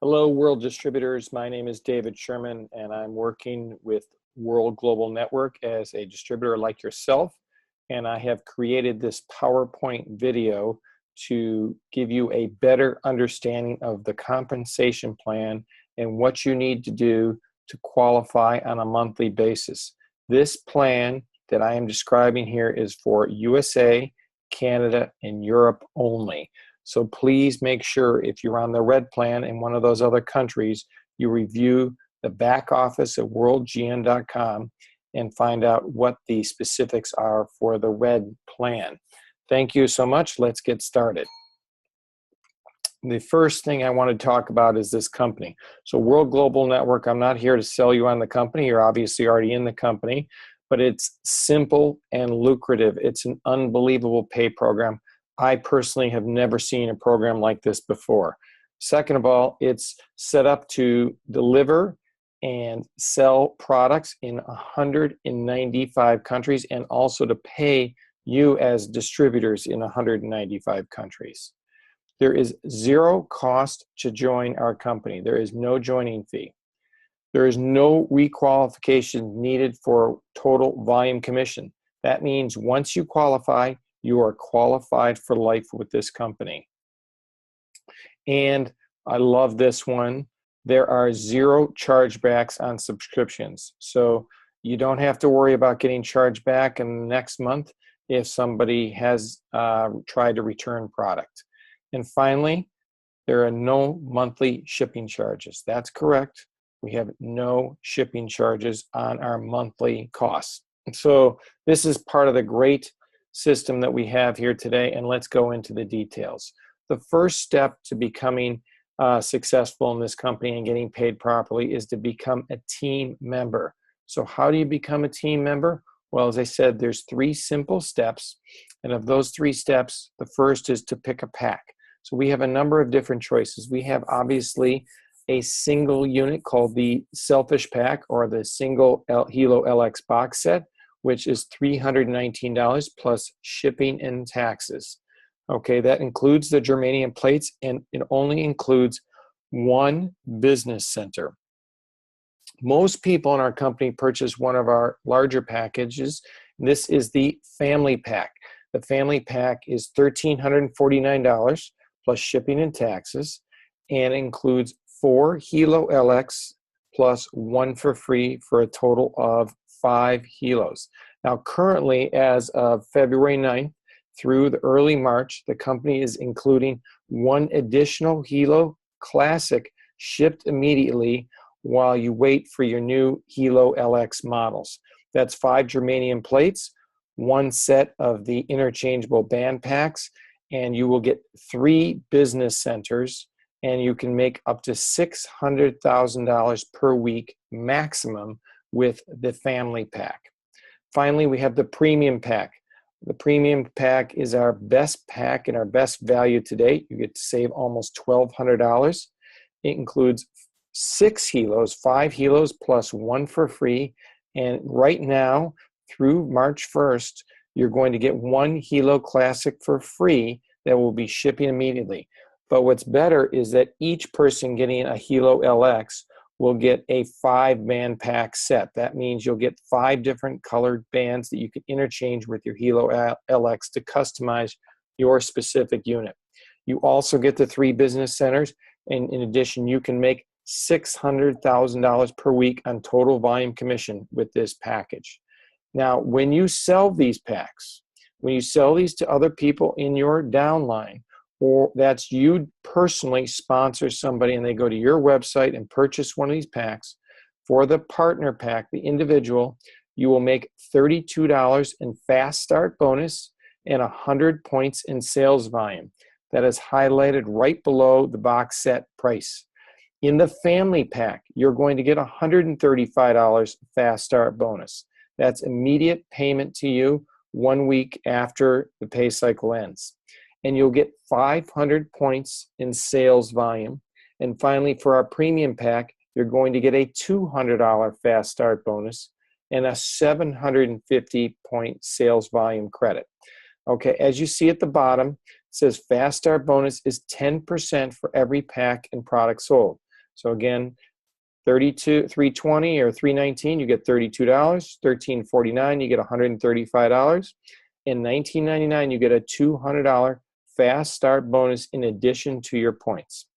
Hello, world distributors. My name is David Sherman, and I'm working with World Global Network as a distributor like yourself. And I have created this PowerPoint video to give you a better understanding of the compensation plan and what you need to do to qualify on a monthly basis. This plan that I am describing here is for USA, Canada, and Europe only. So please make sure if you're on the red plan in one of those other countries, you review the back office at worldgn.com and find out what the specifics are for the red plan. Thank you so much. Let's get started. The first thing I want to talk about is this company. So World Global Network, I'm not here to sell you on the company. You're obviously already in the company, but it's simple and lucrative. It's an unbelievable pay program. I personally have never seen a program like this before. Second of all, it's set up to deliver and sell products in 195 countries and also to pay you as distributors in 195 countries. There is zero cost to join our company. There is no joining fee. There is no requalification needed for total volume commission. That means once you qualify, you are qualified for life with this company. And I love this one. There are zero chargebacks on subscriptions. So you don't have to worry about getting charged back in the next month if somebody has tried to return product. And finally, there are no monthly shipping charges. That's correct. We have no shipping charges on our monthly costs. So this is part of the great system that we have here today, and let's go into the details. The first step to becoming successful in this company and getting paid properly is to become a team member. So how do you become a team member? Well, as I said, there's three simple steps, and of those three steps, the first is to pick a pack. So we have a number of different choices. We have obviously a single unit called the Selfish Pack or the single Hilo LX box set, which is $319 plus shipping and taxes. Okay, that includes the germanium plates, and it only includes one business center. Most people in our company purchase one of our larger packages. This is the family pack. The family pack is $1,349 plus shipping and taxes, and includes 4 Hilo LX plus 1 for free for a total of 5 Hilos. Now, currently, as of February 9th through the early March, the company is including 1 additional Hilo Classic shipped immediately while you wait for your new Hilo LX models. That's 5 germanium plates, 1 set of the interchangeable band packs, and you will get 3 business centers, and you can make up to $600,000 per week maximum with the family pack. Finally, we have the premium pack. The premium pack is our best pack and our best value to date. You get to save almost $1,200. It includes 6 Hilos, 5 Hilos plus 1 for free. And right now, through March 1st, you're going to get 1 Hilo Classic for free that will be shipping immediately. But what's better is that each person getting a Hilo LX will get a 5-band pack set. That means you'll get 5 different colored bands that you can interchange with your Hilo LX to customize your specific unit. You also get the 3 business centers, and in addition, you can make $600,000 per week on total volume commission with this package. Now, when you sell these packs, when you sell these to other people in your downline, or that's you personally sponsor somebody and they go to your website and purchase one of these packs, for the partner pack, the individual, you will make $32 in fast start bonus and 100 points in sales volume. That is highlighted right below the box set price. In the family pack, you're going to get $135 fast start bonus. That's immediate payment to you 1 week after the pay cycle ends. And you'll get 500 points in sales volume. And finally, for our premium pack, you're going to get a $200 fast start bonus and a 750 point sales volume credit. Okay, as you see at the bottom, it says fast start bonus is 10% for every pack and product sold. So again, 320 or 319, you get $32. 1349, you get $135. And 1999, you get a $200 fast start bonus in addition to your points.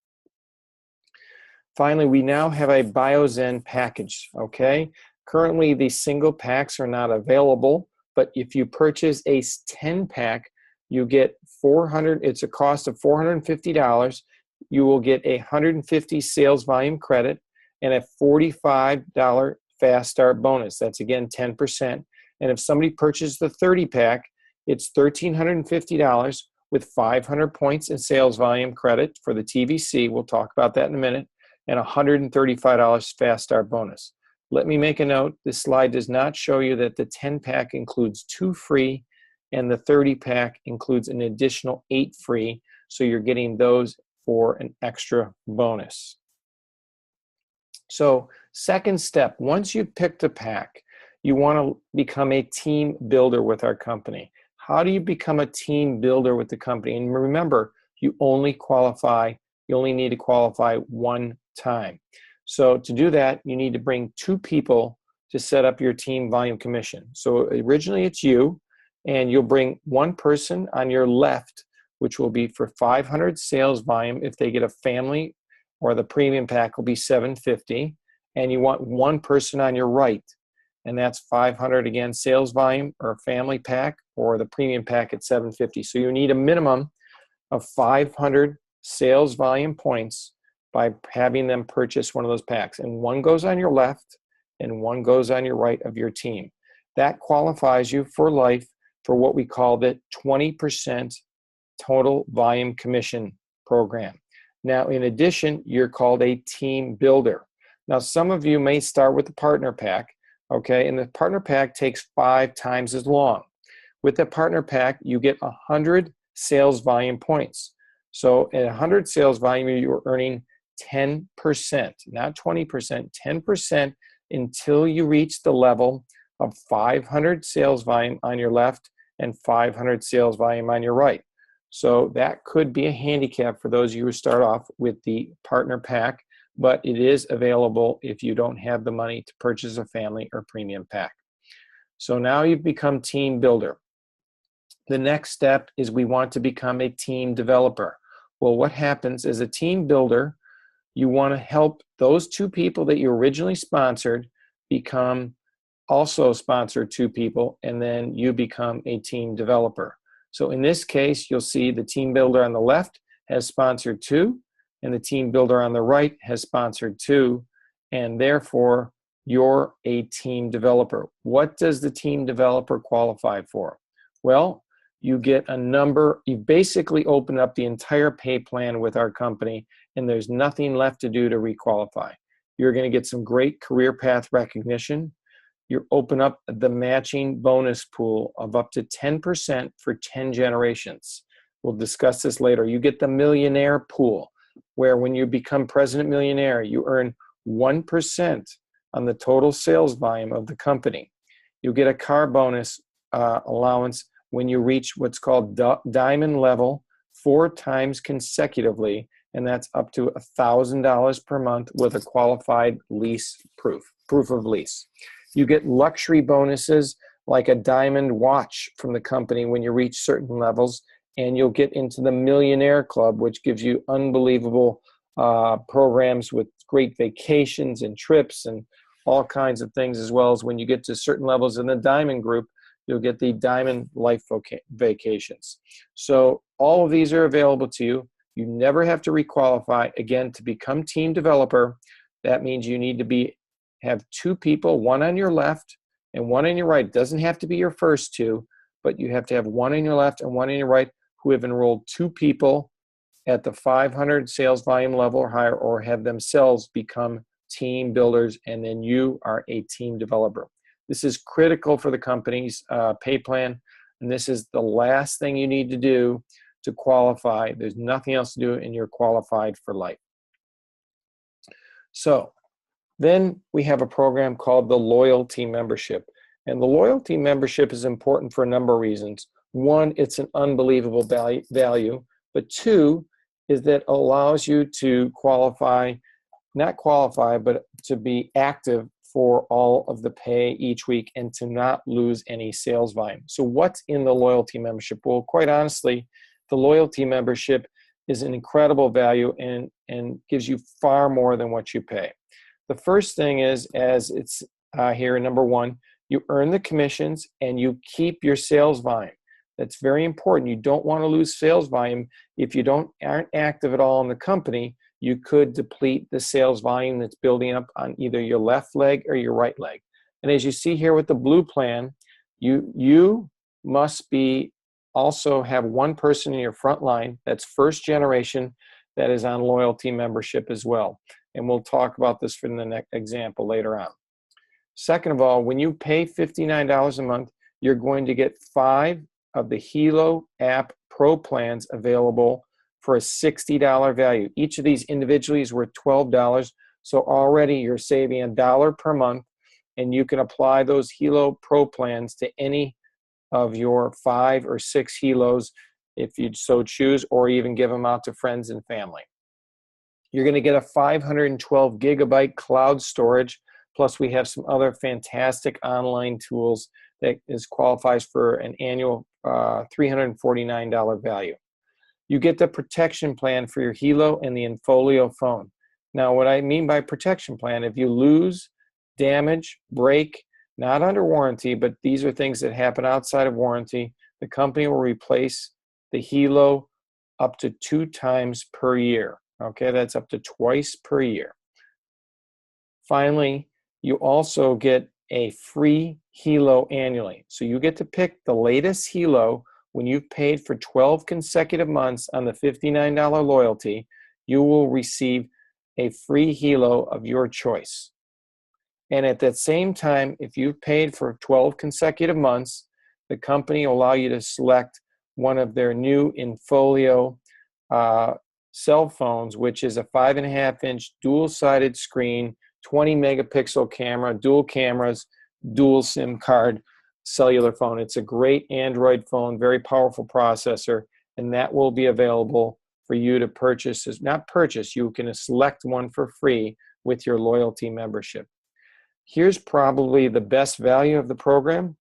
Finally, we now have a BioZen package, okay? Currently, the single packs are not available, but if you purchase a 10-pack, you get it's a cost of $450. You will get a 150 sales volume credit and a $45 fast start bonus. That's again 10%. And if somebody purchases the 30-pack, it's $1,350 with 500 points in sales volume credit for the TVC. We'll talk about that in a minute. And $135 fast start bonus. Let me make a note. This slide does not show you that the 10-pack includes 2 free and the 30-pack includes an additional 8 free. So you're getting those for an extra bonus. So second step, once you've picked a pack, you want to become a team builder with our company. How do you become a team builder with the company? And remember, you only need to qualify one time. So to do that, you need to bring 2 people to set up your team volume commission. So originally it's you, and you'll bring 1 person on your left, which will be for 500 sales volume. If they get a family or the premium pack will be $750. And you want 1 person on your right, and that's 500 again sales volume or a family pack or the premium pack at $750. So you need a minimum of 500 sales volume points by having them purchase one of those packs. And 1 goes on your left and 1 goes on your right of your team. That qualifies you for life for what we call the 20% total volume commission program. Now, in addition, you're called a team builder. Now, some of you may start with the partner pack, okay? And the partner pack takes 5 times as long. With the partner pack, you get 100 sales volume points. So at 100 sales volume, you're earning 10%, not 20%, 10% until you reach the level of 500 sales volume on your left and 500 sales volume on your right. So that could be a handicap for those of you who start off with the partner pack, but it is available if you don't have the money to purchase a family or premium pack. So now you've become team builder. The next step is we want to become a team developer. Well, what happens as a team builder, you want to help those 2 people that you originally sponsored become also sponsor 2 people, and then you become a team developer. So in this case, you'll see the team builder on the left has sponsored 2, and the team builder on the right has sponsored 2, and therefore you're a team developer. What does the team developer qualify for? Well, you get a number, you basically open up the entire pay plan with our company, and there's nothing left to do to requalify. You're going to get some great career path recognition. You open up the matching bonus pool of up to 10% for 10 generations. We'll discuss this later. You get the millionaire pool, where when you become president millionaire, you earn 1% on the total sales volume of the company. You get a car bonus allowance when you reach what's called diamond level 4 times consecutively, and that's up to $1,000 per month with a qualified lease proof of lease. You get luxury bonuses like a diamond watch from the company when you reach certain levels, and you'll get into the Millionaire Club, which gives you unbelievable programs with great vacations and trips and all kinds of things, as well as when you get to certain levels in the Diamond Group, you'll get the Diamond Life vacations. So all of these are available to you. You never have to requalify. Again, to become team developer, that means you need to have 2 people, 1 on your left and 1 on your right. It doesn't have to be your first 2, but you have to have 1 on your left and 1 on your right who have enrolled 2 people at the 500 sales volume level or higher, or have themselves become team builders, and then you are a team developer. This is critical for the company's pay plan, and this is the last thing you need to do to qualify. There's nothing else to do, and you're qualified for life. So then we have a program called the Loyalty Membership. And the Loyalty Membership is important for a number of reasons. 1, it's an unbelievable value. But 2, is that it allows you to qualify not qualify, but to be active for all of the pay each week and to not lose any sales volume. So what's in the loyalty membership? Well, quite honestly, the loyalty membership is an incredible value and gives you far more than what you pay. The first thing is, as it's here, number one, you earn the commissions and you keep your sales volume. That's very important. You don't want to lose sales volume. If you aren't active at all in the company, you could deplete the sales volume that's building up on either your left leg or your right leg. And as you see here with the blue plan, you must also have one person in your front line that's first generation that is on loyalty membership as well. And we'll talk about this for the next example later on. Second of all, when you pay $59 a month, you're going to get 5 of the Hilo app Pro plans available for a $60 value. Each of these individually is worth $12, so already you're saving $1 per month, and you can apply those Hilo Pro plans to any of your 5 or 6 Hilos if you so choose, or even give them out to friends and family. You're going to get a 512 gigabyte cloud storage, plus we have some other fantastic online tools that qualifies for an annual $349 value. You get the protection plan for your Hilo and the Infolio phone. Now, what I mean by protection plan, if you lose, damage, break, not under warranty, but these are things that happen outside of warranty, the company will replace the Hilo up to 2 times per year. Okay, that's up to twice per year. Finally, you also get a free Hilo annually. So you get to pick the latest Hilo. When you've paid for 12 consecutive months on the $59 loyalty, you will receive a free Hilo of your choice. And at that same time, if you've paid for 12 consecutive months, the company will allow you to select one of their new Infolio cell phones, which is a 5.5-inch dual-sided screen, 20 megapixel camera, dual cameras, dual SIM card cellular phone. It's a great Android phone, very powerful processor, and that will be available for you to purchase. Not purchase, you can select one for free with your loyalty membership. Here's probably the best value of the program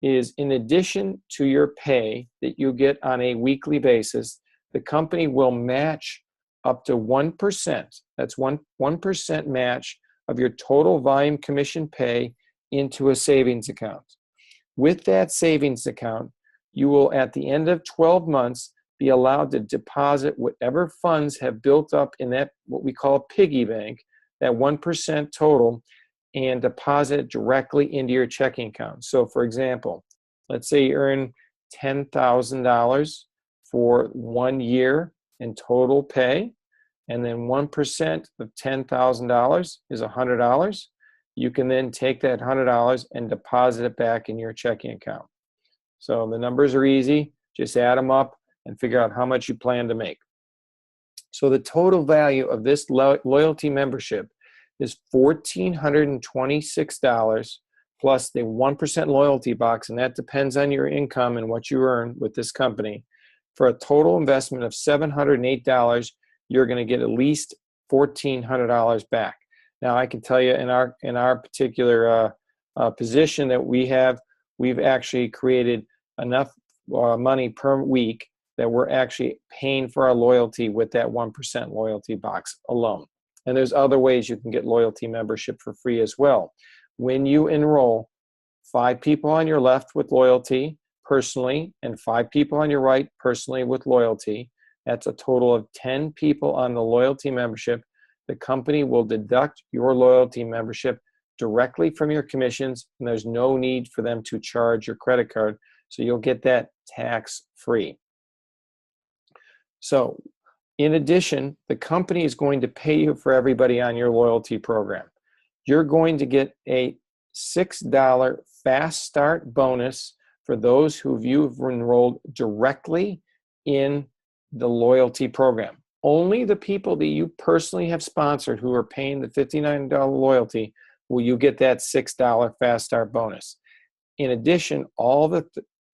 is, in addition to your pay that you get on a weekly basis, the company will match up to 1%. That's 1% match of your total volume commission pay into a savings account. With that savings account, you will, at the end of 12 months, be allowed to deposit whatever funds have built up in that, what we call a piggy bank, that 1% total, and deposit it directly into your checking account. So for example, let's say you earn $10,000 for 1 year in total pay, and then 1% of $10,000 is $100. You can then take that $100 and deposit it back in your checking account. So the numbers are easy. Just add them up and figure out how much you plan to make. So the total value of this loyalty membership is $1,426 plus the 1% loyalty box, and that depends on your income and what you earn with this company. For a total investment of $708, you're going to get at least $1,400 back. Now, I can tell you in our particular position that we've actually created enough money per week that we're actually paying for our loyalty with that 1% loyalty box alone. And there's other ways you can get loyalty membership for free as well. When you enroll 5 people on your left with loyalty personally and 5 people on your right personally with loyalty, that's a total of 10 people on the loyalty membership. The company will deduct your loyalty membership directly from your commissions, and there's no need for them to charge your credit card, so you'll get that tax-free. So, in addition, the company is going to pay you for everybody on your loyalty program. You're going to get a $6 fast start bonus for those who you've enrolled directly in the loyalty program. Only the people that you personally have sponsored who are paying the $59 loyalty will you get that $6 fast start bonus. In addition,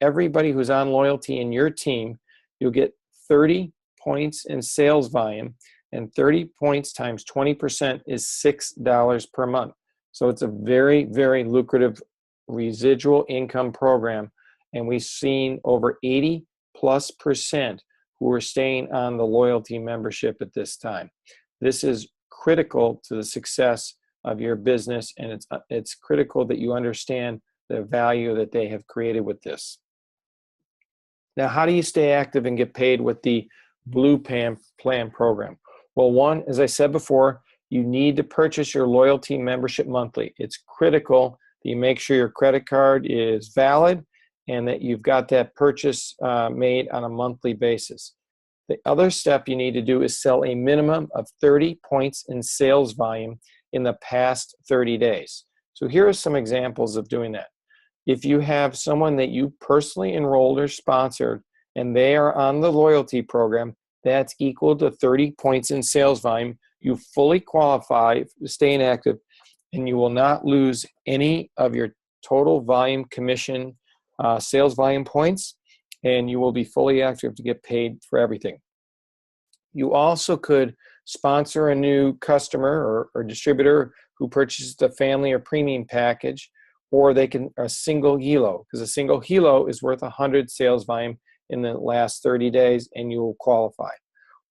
everybody who's on loyalty in your team, you'll get 30 points in sales volume, and 30 points times 20% is $6 per month. So it's a very, very lucrative residual income program, and we've seen over 80+% who are staying on the loyalty membership at this time. This is critical to the success of your business, and it's critical that you understand the value that they have created with this. Now, how do you stay active and get paid with the Blue Plan program? Well, one, as I said before, you need to purchase your loyalty membership monthly. It's critical that you make sure your credit card is valid and that you've got that purchase made on a monthly basis. The other step you need to do is sell a minimum of 30 points in sales volume in the past 30 days. So here are some examples of doing that. If you have someone that you personally enrolled or sponsored and they are on the loyalty program, that's equal to 30 points in sales volume. You fully qualify for staying active, and you will not lose any of your total volume commission sales volume points, and you will be fully active to get paid for everything. You also could sponsor a new customer or distributor who purchases a family or premium package, or they can a single helo, because a single helo is worth 100 sales volume in the last 30 days, and you will qualify.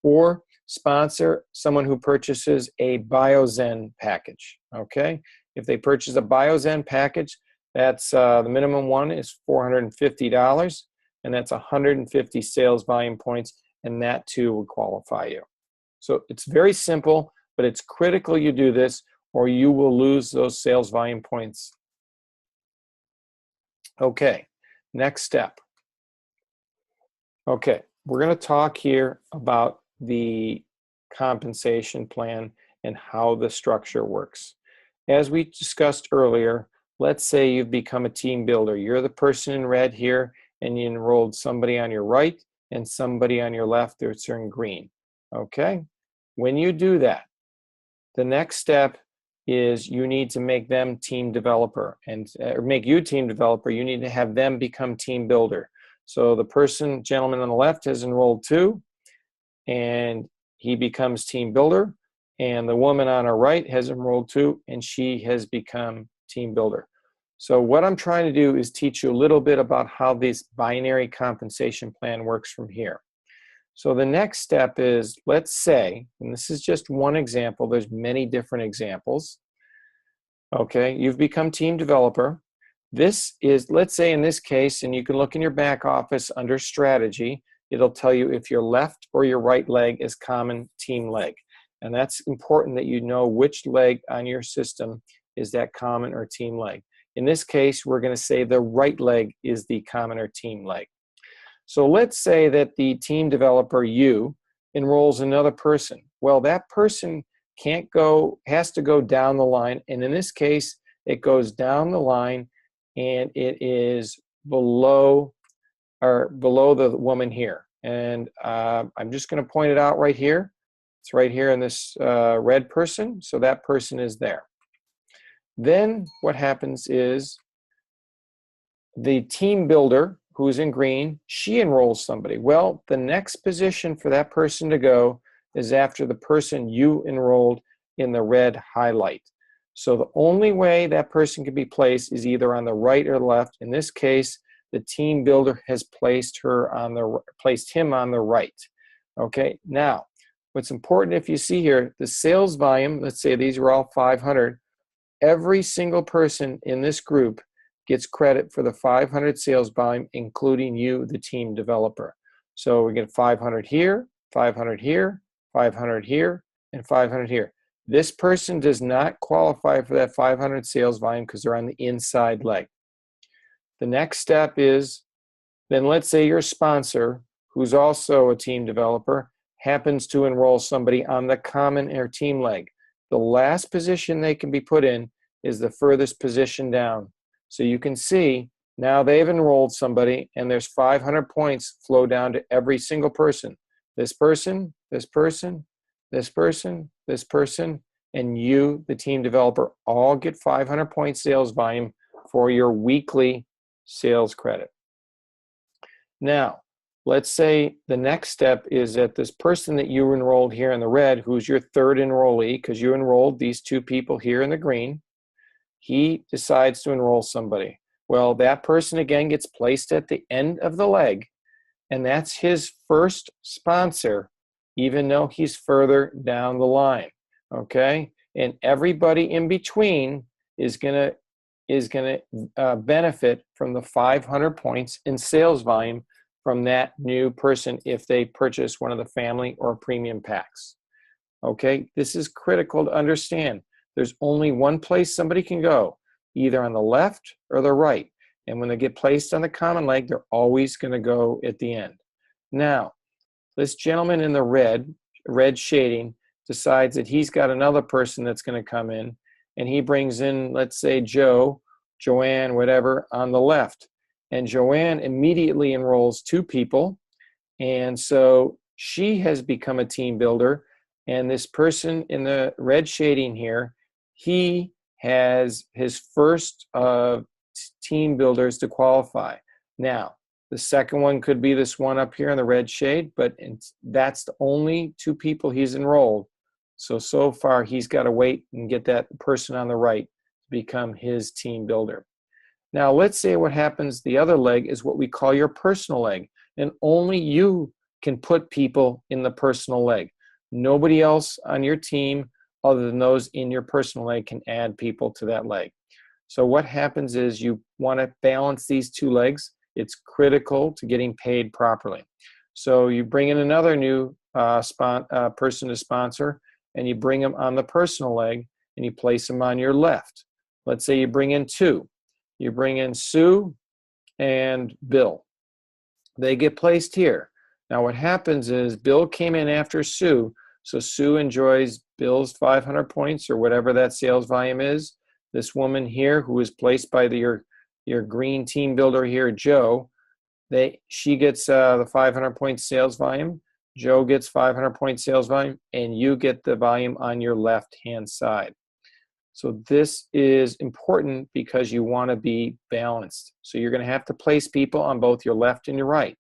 Or sponsor someone who purchases a BioZen package, okay? If they purchase a BioZen package, that's the minimum one is $450, and that's 150 sales volume points, and that too will qualify you. So it's very simple, but it's critical you do this or you will lose those sales volume points. Okay, next step. Okay, we're going to talk here about the compensation plan and how the structure works. As we discussed earlier, let's say you've become a team builder. You're the person in red here, and you enrolled somebody on your right and somebody on your left that's in green. Okay? When you do that, the next step is you need to make them team developer, and or make you team developer. You need to have them become team builder. So the gentleman on the left has enrolled 2, and he becomes team builder, and the woman on our right has enrolled 2, and she has become team builder. So what I'm trying to do is teach you a little bit about how this binary compensation plan works from here. So the next step is, let's say, and this is just one example, there's many different examples. Okay, you've become team developer. This is, let's say in this case, and you can look in your back office under strategy, it'll tell you if your left or your right leg is common team leg. And that's important that you know which leg on your system is that common or team leg. In this case, we're going to say the right leg is the common or team leg. So let's say that the team developer, you, enrolls another person. Well, that person has to go down the line, and in this case, it goes down the line, and it is below the woman here. And I'm just going to point it out right here. It's right here in this red person, so that person is there. Then what happens is the team builder, who's in green, she enrolls somebody. Well, the next position for that person to go is after the person you enrolled in the red highlight. So the only way that person can be placed is either on the right or the left. In this case, the team builder has placed him on the right. Okay, now what's important, if you see here, the sales volume, let's say these are all 500, every single person in this group gets credit for the 500 sales volume, including you, the team developer. So we get 500 here, 500 here, 500 here, and 500 here. This person does not qualify for that 500 sales volume because they're on the inside leg. The next step is, then let's say your sponsor, who's also a team developer, happens to enroll somebody on the common or team leg. The last position they can be put in is the furthest position down. So you can see now they've enrolled somebody, and there's 500 points flow down to every single person. This person, this person, this person, this person, and you, the team developer, all get 500 point sales volume for your weekly sales credit. Now, let's say the next step is that this person that you enrolled here in the red, who's your third enrollee, because you enrolled these two people here in the green, he decides to enroll somebody. Well, that person again gets placed at the end of the leg, and that's his first sponsor, even though he's further down the line, okay? And everybody in between is gonna benefit from the 500 points in sales volume from that new person if they purchase one of the family or premium packs. Okay, this is critical to understand. There's only one place somebody can go, either on the left or the right. And when they get placed on the common leg, they're always going to go at the end. Now, this gentleman in the red shading, decides that he's got another person that's going to come in, and he brings in, let's say, Joanne, whatever, on the left. And Joanne immediately enrolls two people, and so she has become a team builder. And this person in the red shading here, he has his first team builders to qualify. Now, the second one could be this one up here in the red shade, but that's the only two people he's enrolled. So far, he's got to wait and get that person on the right to become his team builder. Now, let's say what happens, the other leg is what we call your personal leg, and only you can put people in the personal leg. Nobody else on your team other than those in your personal leg can add people to that leg. So what happens is you want to balance these two legs. It's critical to getting paid properly. So you bring in another new person to sponsor, and you bring them on the personal leg, and you place them on your left. Let's say you bring in two. You bring in Sue and Bill. They get placed here. Now what happens is Bill came in after Sue, so Sue enjoys Bill's 500 points or whatever that sales volume is. This woman here who is placed by your green team builder here, Joe, she gets the 500 point sales volume. Joe gets 500 point sales volume, and you get the volume on your left-hand side. So this is important because you want to be balanced. So you're going to have to place people on both your left and your right.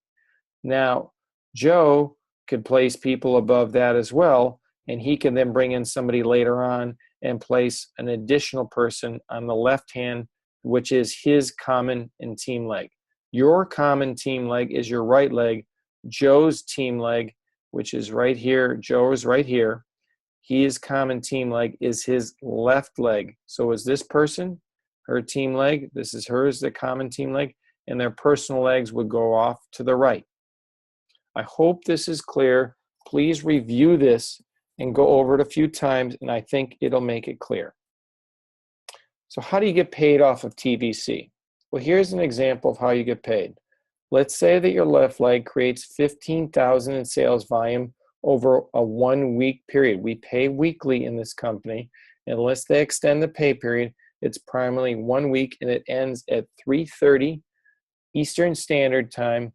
Now, Joe could place people above that as well, and he can then bring in somebody later on and place an additional person on the left hand, which is his common and team leg. Your common team leg is your right leg. Joe's team leg, which is right here, Joe is right here. His common team leg is his left leg. So is this person, her team leg, this is hers, the common team leg, and their personal legs would go off to the right. I hope this is clear. Please review this and go over it a few times, and I think it'll make it clear. So how do you get paid off of TVC? Well, here's an example of how you get paid. Let's say that your left leg creates $15,000 in sales volume over a 1 week period. We pay weekly in this company. Unless they extend the pay period, it's primarily 1 week, and it ends at 3:30 Eastern Standard Time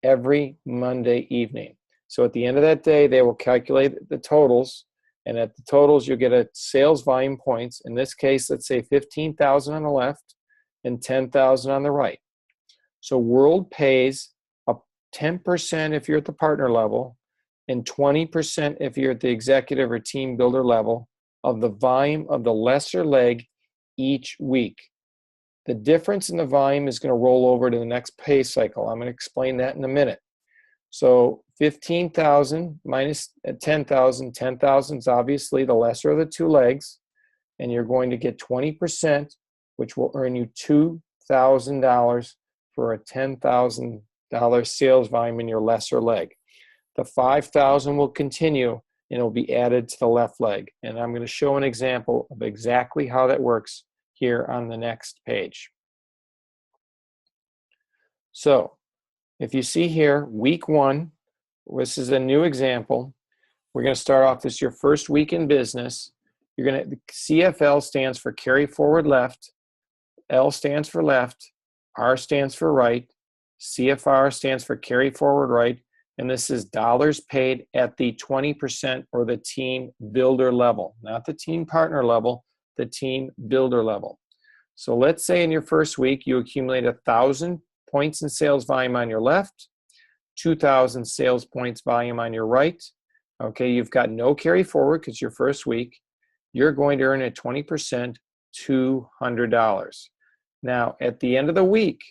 every Monday evening. So at the end of that day, they will calculate the totals, and at the totals, you'll get a sales volume points. In this case, let's say 15,000 on the left and 10,000 on the right. So World pays up 10% if you're at the partner level and 20% if you're at the executive or team builder level of the volume of the lesser leg each week. The difference in the volume is going to roll over to the next pay cycle. I'm going to explain that in a minute. So 15,000 minus 10,000. 10,000 is obviously the lesser of the two legs, and you're going to get 20%, which will earn you $2,000 for a $10,000 sales volume in your lesser leg. The 5,000 will continue, and it will be added to the left leg. And I'm going to show an example of exactly how that works here on the next page. So if you see here, week 1, this is a new example. We're going to start off this your first week in business. You're going to, CFL stands for carry forward left, L stands for left, R stands for right, CFR stands for carry forward right, and this is dollars paid at the 20% or the team builder level, not the team partner level, the team builder level. So let's say in your first week you accumulate 1,000 points in sales volume on your left, 2,000 sales points volume on your right. Okay, you've got no carry forward because your first week. You're going to earn at 20%, $200. Now, at the end of the week,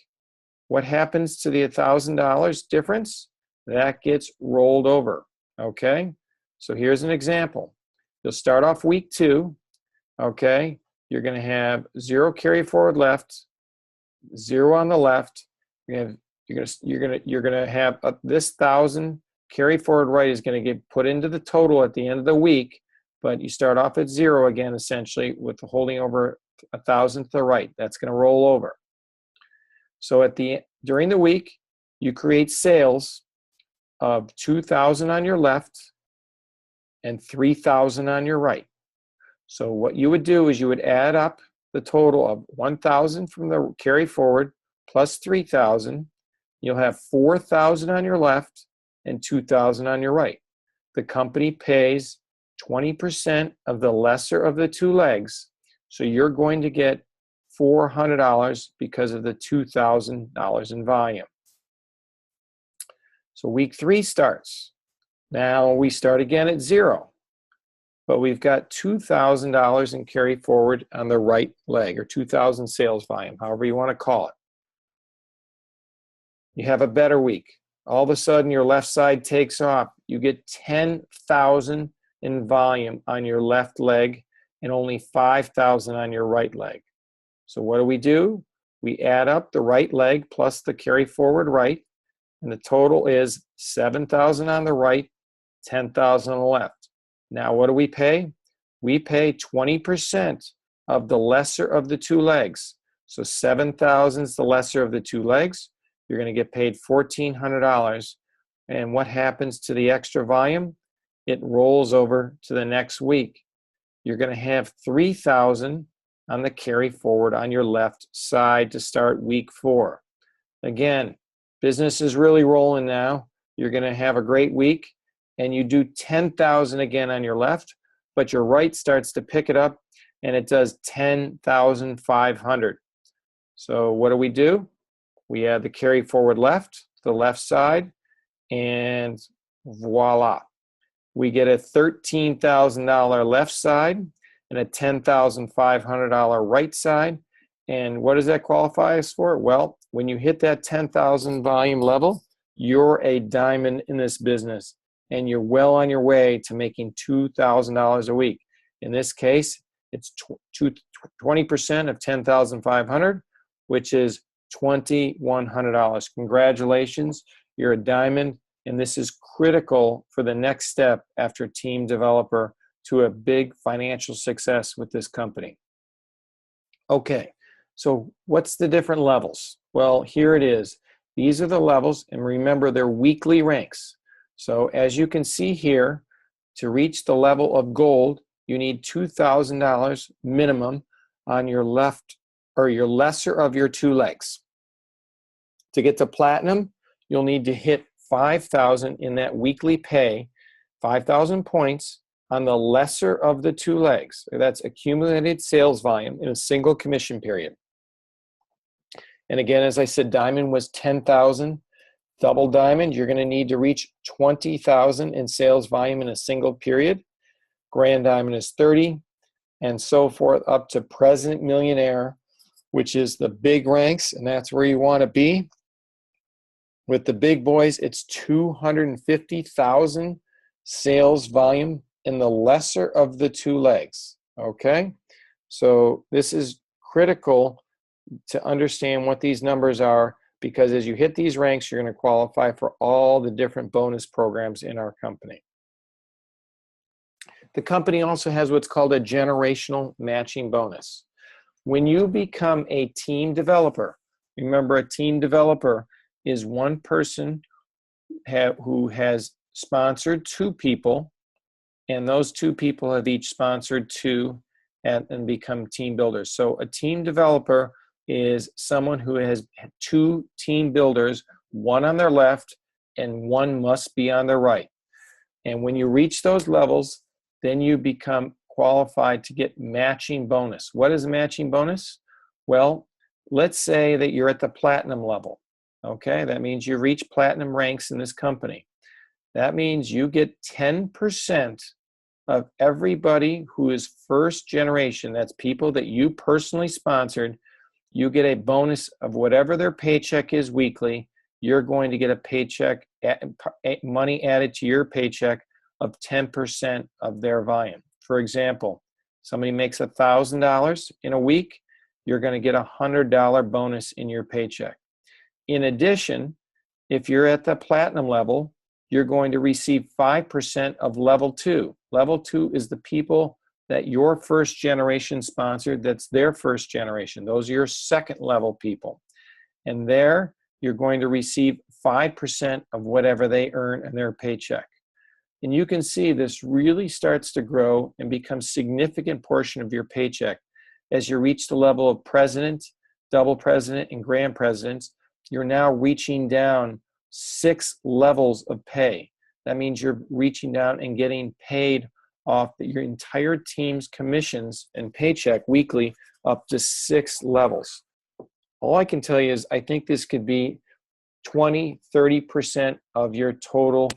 what happens to the $1,000 difference? That gets rolled over, okay? So here's an example. You'll start off week 2, okay? You're going to have 0 carry forward left, 0 on the left. You're going to have this 1,000 carry forward right is going to get put into the total at the end of the week, but you start off at 0 again, essentially, with the holding over 1,000 to the right. That's going to roll over. So during the week, you create sales of 2,000 on your left and 3,000 on your right. So what you would do is you would add up the total of 1,000 from the carry forward plus 3,000. You'll have 4,000 on your left and 2,000 on your right. The company pays 20% of the lesser of the two legs. So you're going to get $400 because of the $2,000 in volume. So week 3 starts. Now we start again at 0, but we've got $2,000 in carry forward on the right leg, or 2,000 sales volume, however you want to call it. You have a better week. All of a sudden your left side takes off. You get 10,000 in volume on your left leg and only 5,000 on your right leg. So what do? We add up the right leg plus the carry forward right, and the total is 7,000 on the right, 10,000 on the left. Now what do we pay? We pay 20% of the lesser of the two legs. So 7,000 is the lesser of the two legs. You're going to get paid $1,400. And what happens to the extra volume? It rolls over to the next week. You're going to have 3,000 on the carry forward on your left side to start week 4. Again, business is really rolling now. You're going to have a great week, and you do 10,000 again on your left, but your right starts to pick it up, and it does 10,500. So what do? We add the carry forward left to the left side, and voila. We get a $13,000 left side and a $10,500 right side. And what does that qualify us for? Well, when you hit that 10,000 volume level, you're a diamond in this business, and you're well on your way to making $2,000 a week. In this case, it's 20% of 10,500, which is $2,100. Congratulations, you're a diamond, and this is critical for the next step after team developer to a big financial success with this company. Okay, so what's the different levels? Well, here it is. These are the levels, and remember, they're weekly ranks. So as you can see here, to reach the level of gold, you need $2,000 minimum on your left or your lesser of your two legs. To get to platinum, you'll need to hit 5,000 in that weekly pay, 5,000 points on the lesser of the two legs. That's accumulated sales volume in a single commission period. And again, as I said, diamond was 10,000. Double diamond, you're going to need to reach 20,000 in sales volume in a single period. Grand diamond is 30, and so forth up to president millionaire, which is the big ranks, and that's where you want to be. With the big boys, it's 250,000 sales volume in the lesser of the two legs, okay? So this is critical to understand what these numbers are, because as you hit these ranks, you're going to qualify for all the different bonus programs in our company. The company also has what's called a generational matching bonus. When you become a team developer, remember, a team developer is one person who has sponsored 2 people, and those 2 people have each sponsored 2 and become team builders. So a team developer is someone who has 2 team builders, one on their left and one must be on their right. And when you reach those levels, then you become qualified to get matching bonus. What is a matching bonus? Well, let's say that you're at the platinum level. Okay, that means you reach platinum ranks in this company. That means you get 10% of everybody who is first generation. That's people that you personally sponsored. You get a bonus of whatever their paycheck is weekly. You're going to get a paycheck, money added to your paycheck of 10% of their volume. For example, somebody makes $1,000 in a week, you're going to get a $100 bonus in your paycheck. In addition, if you're at the platinum level, you're going to receive 5% of level 2. Level 2 is the people that your first generation sponsored, that's their first generation. Those are your second level people. And there, you're going to receive 5% of whatever they earn in their paycheck. And you can see this really starts to grow and become a significant portion of your paycheck. As you reach the level of president, double president, and grand presidents, you're now reaching down 6 levels of pay. That means you're reaching down and getting paid off your entire team's commissions and paycheck weekly up to 6 levels. All I can tell you is I think this could be 20, 30% of your total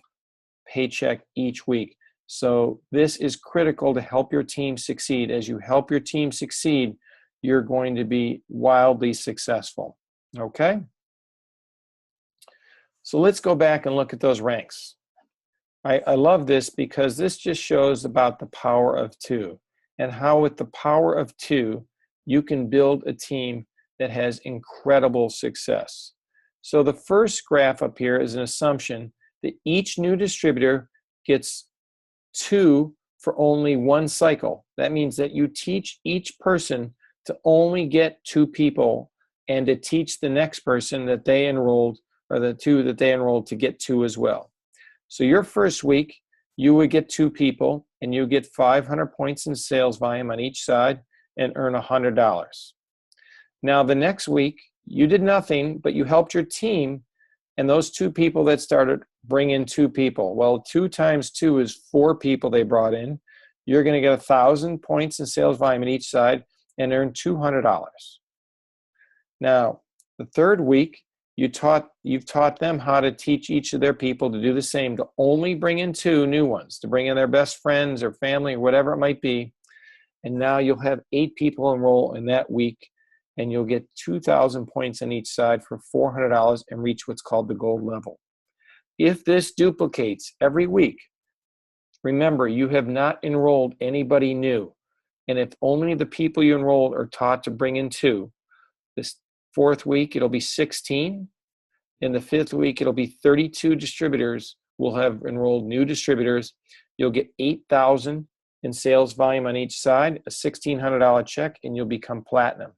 paycheck each week. So this is critical to help your team succeed. As you help your team succeed, you're going to be wildly successful. Okay? So let's go back and look at those ranks. I love this because this just shows about the power of 2 and how with the power of 2, you can build a team that has incredible success. So the first graph up here is an assumption that each new distributor gets 2 for only 1 cycle. That means that you teach each person to only get 2 people and to teach the next person that they enrolled, or the 2 that they enrolled, to get 2 as well. So your first week, you would get 2 people and you get 500 points in sales volume on each side and earn $100. Now the next week, you did nothing, but you helped your team, and those 2 people that started bring in 2 people. Well, 2 times 2 is 4 people they brought in. You're going to get 1,000 points in sales volume on each side and earn $200. Now, the third week, you've taught them how to teach each of their people to do the same, to only bring in 2 new ones, to bring in their best friends or family or whatever it might be. And now you'll have 8 people enroll in that week, and you'll get 2,000 points on each side for $400 and reach what's called the gold level. If this duplicates every week, remember, you have not enrolled anybody new. And if only the people you enrolled are taught to bring in 2, this 4th week, it'll be 16. In the 5th week, it'll be 32 distributors will have enrolled new distributors. You'll get 8,000 in sales volume on each side, a $1,600 check, and you'll become platinum.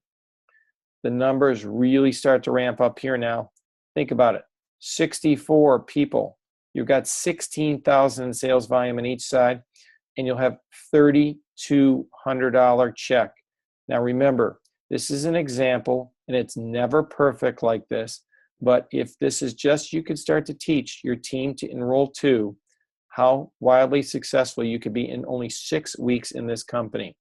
The numbers really start to ramp up here now. Think about it. 64 people. You've got 16,000 in sales volume on each side, and you'll have $3,200 check. Now remember, this is an example, and it's never perfect like this. But if this is just, you could start to teach your team to enroll 2, how wildly successful you could be in only 6 weeks in this company.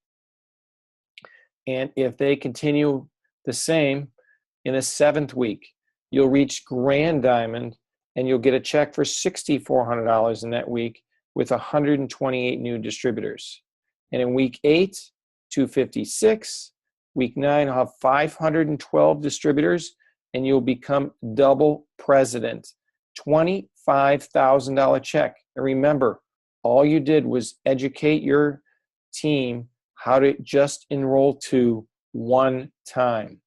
And if they continue the same, in the 7th week, you'll reach Grand Diamond, and you'll get a check for $6,400 in that week with 128 new distributors. And in week 8, 256, week 9, I'll have 512 distributors, and you'll become double president. $25,000 check. And remember, all you did was educate your team how to just enroll 2 1 time.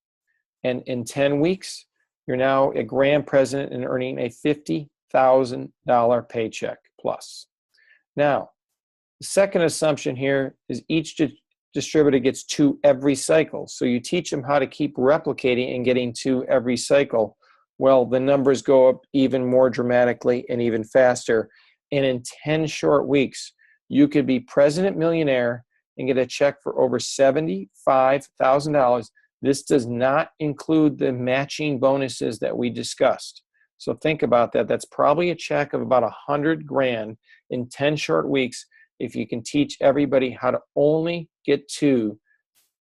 And in 10 weeks, you're now a grand president and earning a $50,000 paycheck plus. Now, the second assumption here is each distributor gets 2 every cycle. So you teach them how to keep replicating and getting 2 every cycle. Well, the numbers go up even more dramatically and even faster. And in 10 short weeks, you could be president millionaire and get a check for over $75,000. This does not include the matching bonuses that we discussed. So think about that. That's probably a check of about $100,000 in 10 short weeks if you can teach everybody how to only get 2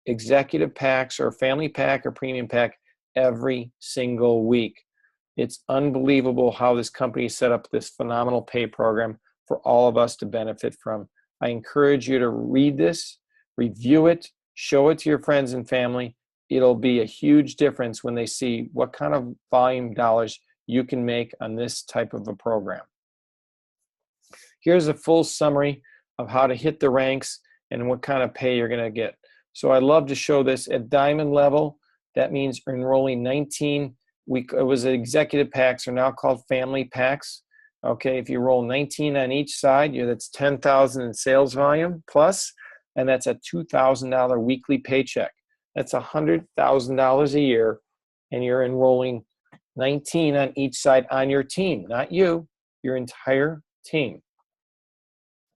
executive packs or family pack or premium pack every single week. It's unbelievable how this company set up this phenomenal pay program for all of us to benefit from. I encourage you to read this, review it, show it to your friends and family. It'll be a huge difference when they see what kind of volume dollars you can make on this type of a program. Here's a full summary of how to hit the ranks and what kind of pay you're going to get. So I love to show this at diamond level. That means enrolling 19. It was executive packs, are now called family packs. Okay, if you roll 19 on each side, that's 10,000 in sales volume plus, and that's a $2,000 weekly paycheck. That's $100,000 a year, and you're enrolling 19 on each side on your team, not you, your entire team.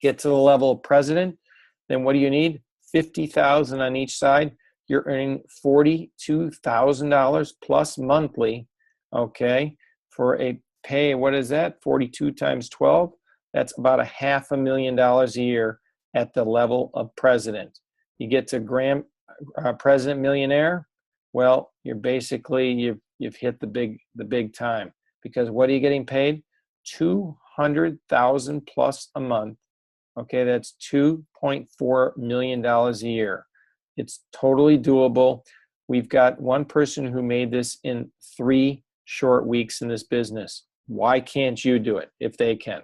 Get to the level of president, then what do you need? 50,000 on each side. You're earning $42,000 plus monthly, okay, for a pay. What is that? 42 times 12. That's about $500,000 a year at the level of president. You get to president millionaire. Well, you're basically you've hit the big time, because what are you getting paid? $200,000 plus a month. Okay, that's $2.4 million a year. It's totally doable. We've got one person who made this in 3 short weeks in this business. Why can't you do it if they can?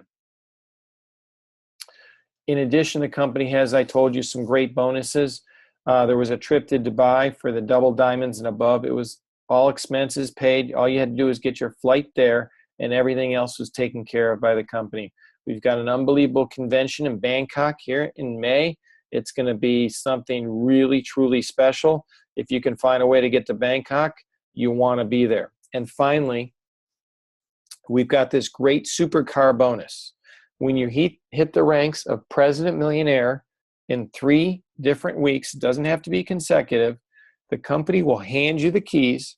In addition, the company has, I told you, some great bonuses. There was a trip to Dubai for the double diamonds and above. It was all expenses paid. All you had to do was get your flight there, and everything else was taken care of by the company. We've got an unbelievable convention in Bangkok here in May. It's going to be something really, truly special. If you can find a way to get to Bangkok, you want to be there. And finally, we've got this great supercar bonus. When you hit the ranks of President Millionaire in 3 different weeks, it doesn't have to be consecutive, the company will hand you the keys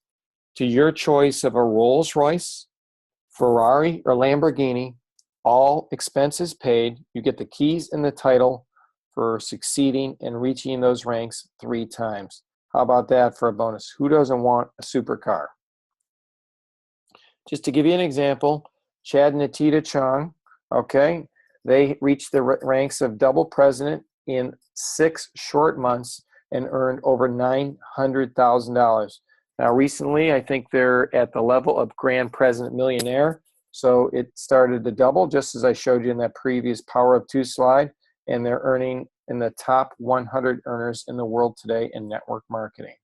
to your choice of a Rolls-Royce, Ferrari, or Lamborghini, all expenses paid. You get the keys and the title for succeeding and reaching those ranks 3 times. How about that for a bonus? Who doesn't want a supercar? Just to give you an example, Chad and Natita Chong, okay, they reached the ranks of double president in 6 short months and earned over $900,000. Now, recently, I think they're at the level of Grand President Millionaire. So it started to double, just as I showed you in that previous Power of 2 slide, and they're earning in the top 100 earners in the world today in network marketing.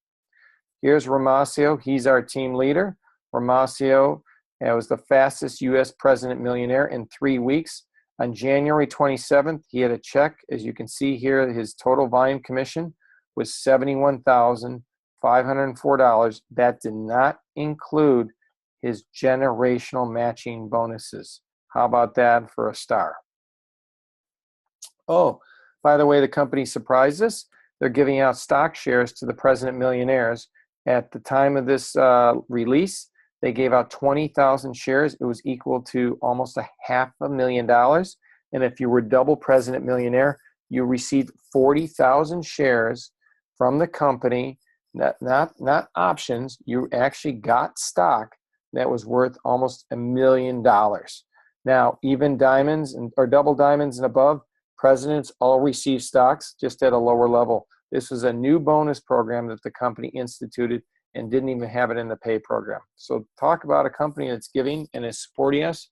Here's Romacio. He's our team leader. Romacio was the fastest U.S. President Millionaire in 3 weeks. On January 27th, he had a check. As you can see here, his total volume commission was $71,504. That did not include his generational matching bonuses. How about that for a star? Oh, by the way, the company surprised us. They're giving out stock shares to the President Millionaires. At the time of this release, they gave out 20,000 shares. It was equal to almost $500,000. And if you were double President Millionaire, you received 40,000 shares from the company, not options. You actually got stock that was worth almost $1 million. Now, even diamonds or double diamonds and above, presidents all receive stocks, just at a lower level. This was a new bonus program that the company instituted and didn't even have it in the pay program. So talk about a company that's giving and is supporting us.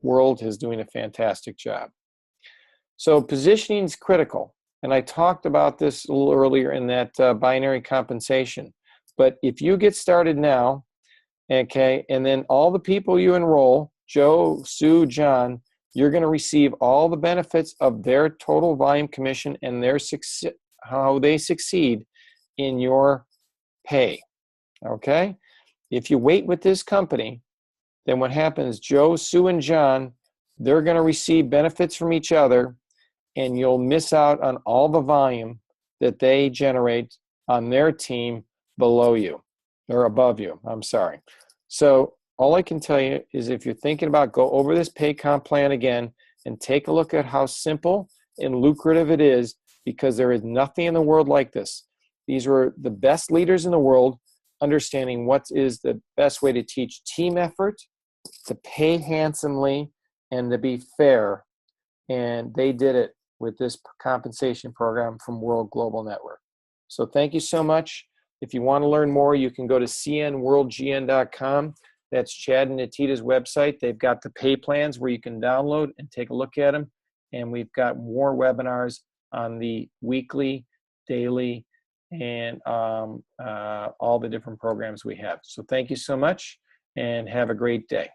World is doing a fantastic job. So positioning is critical. And I talked about this a little earlier in that binary compensation. But if you get started now, okay, and then all the people you enroll, Joe, Sue, John, you're going to receive all the benefits of their total volume commission and how they succeed in your pay. Okay? If you wait with this company, then what happens, Joe, Sue, and John, they're going to receive benefits from each other, and you'll miss out on all the volume that they generate on their team below you, or above you, I'm sorry. So all I can tell you is, if you're thinking about, go over this pay comp plan again and take a look at how simple and lucrative it is, because there is nothing in the world like this. These were the best leaders in the world, understanding what is the best way to teach team effort to pay handsomely and to be fair. And they did it with this compensation program from World Global Network. So thank you so much. If you want to learn more, you can go to cnworldgn.com. That's Chad and Natita's website. They've got the pay plans where you can download and take a look at them. And we've got more webinars on the weekly, daily, and all the different programs we have. So thank you so much and have a great day.